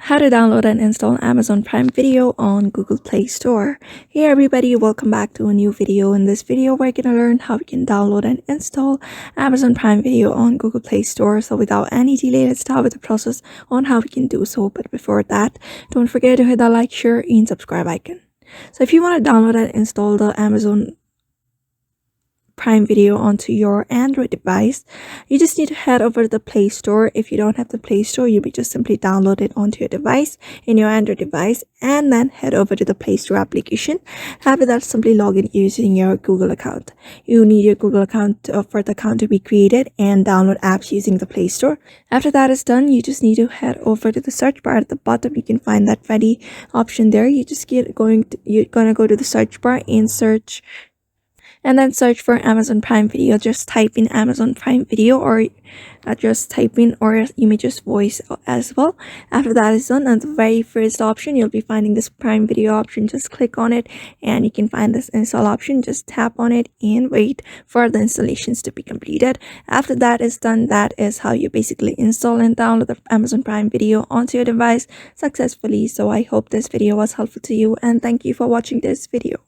How to download and install Amazon Prime Video on Google Play Store. Hey everybody, welcome back to a new video. In this video, we're going to learn how we can download and install Amazon Prime Video on Google Play Store. So without any delay, let's start with the process on how we can do so. But before that, don't forget to hit that like, share, and subscribe icon. So if you want to download and install the Amazon Prime Video onto your Android device, you just need to head over to the Play Store. If you don't have the Play Store, you will just simply download it onto your device, in your Android device, and then head over to the Play Store application. After that, simply log in using your Google account. You need your Google account for the account to be created and download apps using the Play Store. After that is done, you just need to head over to the search bar at the bottom. You can find that ready option there. You're gonna go to the search bar and search for Amazon Prime Video. Just type in Amazon Prime Video, or just type in, or you may just voice as well. After that is done, and the very first option, you'll be finding this Prime Video option. Just click on it and you can find this install option. Just tap on it and wait for the installations to be completed. After that is done, that is how you basically install and download the Amazon Prime Video onto your device successfully. So I hope this video was helpful to you, and thank you for watching this video.